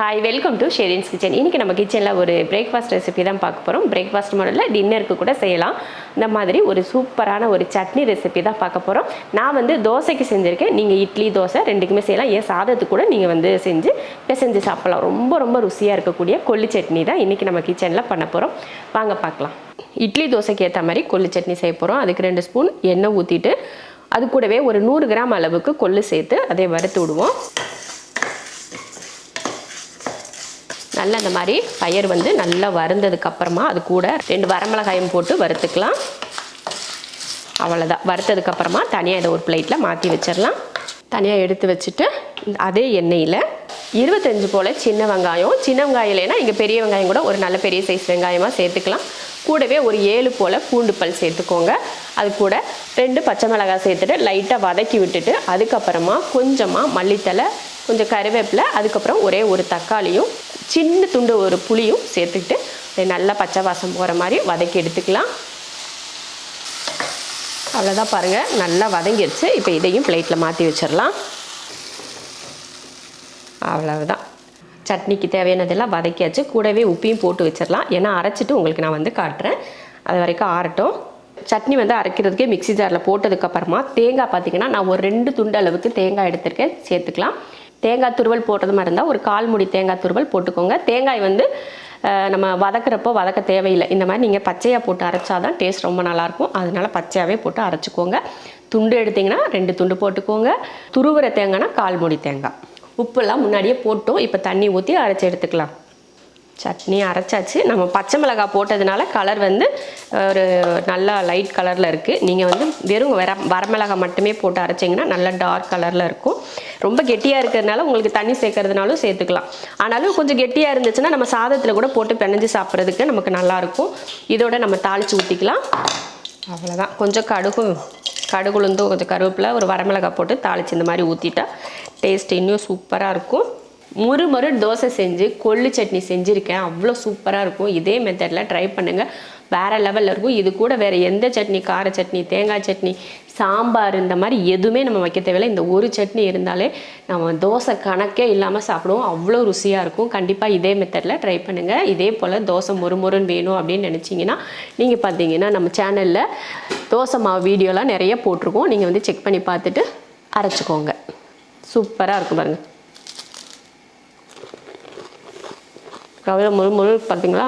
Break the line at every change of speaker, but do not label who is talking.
Hi, welcome to Sherin's kitchen. இன்றைக்கி நம்ம கிச்சனில் ஒரு பிரேக்ஃபாஸ்ட் ரெசிபி தான் பார்க்க போகிறோம். பிரேக்ஃபாஸ்ட் மாடலில் டின்னருக்கு கூட செய்யலாம். இந்த மாதிரி ஒரு சூப்பரான ஒரு சட்னி ரெசிபி தான் பார்க்க போகிறோம். நான் தோசைக்கு செஞ்சுருக்கேன். நீங்கள் இட்லி தோசை ரெண்டுக்குமே செய்யலாம். ஏன் சாதத்துக்கு கூட நீங்கள் செஞ்சு பிசைஞ்சு சாப்பிட்லாம். ரொம்ப ரொம்ப ருசியாக இருக்கக்கூடிய கொள்ளு சட்னி தான் இன்றைக்கி நம்ம கிச்சனில் பண்ண போகிறோம். வாங்க பார்க்கலாம். இட்லி தோசைக்கு ஏற்ற மாதிரி கொள்ளு சட்னி செய்ய போகிறோம். அதுக்கு 2 ஸ்பூன் எண்ணெய் ஊற்றிட்டு அது கூடவே ஒரு 100 கிராம் அளவுக்கு கொள்ளு சேர்த்து அதை வறுத்து விடுவோம். நல்லா இந்த மாதிரி பயிர் நல்லா வறுந்ததுக்கு அப்புறமா அது கூட 2 வரமிளகாயும் போட்டு வறுத்துக்கலாம். அவ்வளோதான். வறுத்ததுக்கு அப்புறமா தனியாக இதை ஒரு பிளேட்டில் மாற்றி வச்சிடலாம். தனியாக எடுத்து வச்சுட்டு அதே எண்ணெயில் 25 போல் சின்ன வெங்காயம் இல்லைன்னா இங்கே பெரிய வெங்காயம் கூட ஒரு நல்ல பெரிய சைஸ் வெங்காயமாக சேர்த்துக்கலாம். கூடவே ஒரு 7 போல் பூண்டு பல் சேர்த்துக்கோங்க. அது கூட 2 பச்சை மிளகாய் சேர்த்துட்டு லைட்டாக வதக்கி விட்டுட்டு அதுக்கப்புறமா கொஞ்சமாக மல்லித்தலை, கொஞ்சம் கருவேப்பிலை, அதுக்கப்புறம் ஒரே ஒரு தக்காளியும் சின்ன துண்டு ஒரு புளியும் சேர்த்துக்கிட்டு அதை நல்லா பச்சை வாசம் போகிற மாதிரி வதக்கி எடுத்துக்கலாம். அவ்வளோதான், பாருங்கள் நல்லா வதங்கிடுச்சு. இப்போ இதையும் பிளேட்டில் மாற்றி வச்சிடலாம். அவ்வளவுதான், சட்னிக்கு தேவையானதெல்லாம் வதக்கியாச்சு. கூடவே உப்பையும் போட்டு வச்சிடலாம். ஏன்னா அரைச்சிட்டு உங்களுக்கு நான் காட்டுறேன். அது வரைக்கும் ஆறட்டும். சட்னி அரைக்கிறதுக்கே மிக்ஸி ஜாரில் போட்டதுக்கப்புறமா தேங்காய் பார்த்திங்கன்னா நான் ஒரு 2 துண்டு அளவுக்கு தேங்காய் எடுத்திருக்கேன், சேர்த்துக்கலாம். தேங்காய் துருவல் போடுறது மாதிரி இருந்தால் ஒரு 1/4 மூடி தேங்காய் துருவல் போட்டுக்கோங்க. தேங்காய் நம்ம வதக்கிறப்போ வதக்க தேவையில்லை. இந்த மாதிரி நீங்கள் பச்சையாக போட்டு அரைச்சாதான் டேஸ்ட் ரொம்ப நல்லாயிருக்கும். அதனால் பச்சையாகவே போட்டு அரைச்சிக்கோங்க. துண்டு எடுத்திங்கன்னா 2 துண்டு போட்டுக்கோங்க. துருவுற தேங்காய்னா 1/4 மூடி தேங்காய். உப்புலாம் முன்னாடியே போட்டோம். இப்போ தண்ணி ஊற்றி அரைச்சி எடுத்துக்கலாம். சட்னி அரைச்சாச்சு. நம்ம பச்சை மிளகாய் போட்டதுனால கலர் ஒரு நல்லா லைட் கலரில் இருக்குது. நீங்கள் வெறும் வரமிளகாய் மட்டுமே போட்டு அரைச்சிங்கன்னா நல்லா டார்க் கலரில் இருக்கும். ரொம்ப கெட்டியாக இருக்கிறதுனால உங்களுக்கு தண்ணி சேர்க்கறதுனாலும் சேர்த்துக்கலாம். ஆனாலும் கொஞ்சம் கெட்டியாக இருந்துச்சுன்னா நம்ம சாதத்தில் கூட போட்டு பிணைஞ்சு சாப்பிட்றதுக்கு நமக்கு நல்லாயிருக்கும். இதோட நம்ம தாளித்து ஊற்றிக்கலாம். அவ்வளோதான். கொஞ்சம் கடுகுளுந்தும் கொஞ்சம் கருவேப்பிலை, ஒரு வரமிளகாய் போட்டு தாளித்து இந்த மாதிரி ஊற்றிட்டா டேஸ்ட் இன்னும் சூப்பராக இருக்கும். முறு தோசை செஞ்சு கொள்ளு சட்னி செஞ்சுருக்கேன். அவ்வளோ சூப்பராக இருக்கும். இதே மெத்தடில் ட்ரை பண்ணுங்கள். வேறு லெவலில் இருக்கும். இது கூட வேறு எந்த சட்னி, கார சட்னி, தேங்காய் சட்னி, சாம்பார் இந்த மாதிரி எதுவுமே நம்ம வைக்க தேவையில்லை. இந்த ஒரு சட்னி இருந்தாலே நம்ம தோசை கணக்கே இல்லாமல் சாப்பிடுவோம். அவ்வளோ ருசியாக இருக்கும். கண்டிப்பாக இதே மெத்தடில் ட்ரை பண்ணுங்கள். இதே போல் தோசை மொறுன்னு வேணும் அப்படின்னு நினச்சிங்கன்னா நீங்கள் பார்த்தீங்கன்னா நம்ம சேனலில் தோசை மாவு வீடியோலாம் நிறைய போட்டிருக்கோம். நீங்கள் செக் பண்ணி பார்த்துட்டு அரைச்சிக்கோங்க. சூப்பராக இருக்கும் பாருங்கள். அவ்வளோ முழு பார்த்தீங்களா?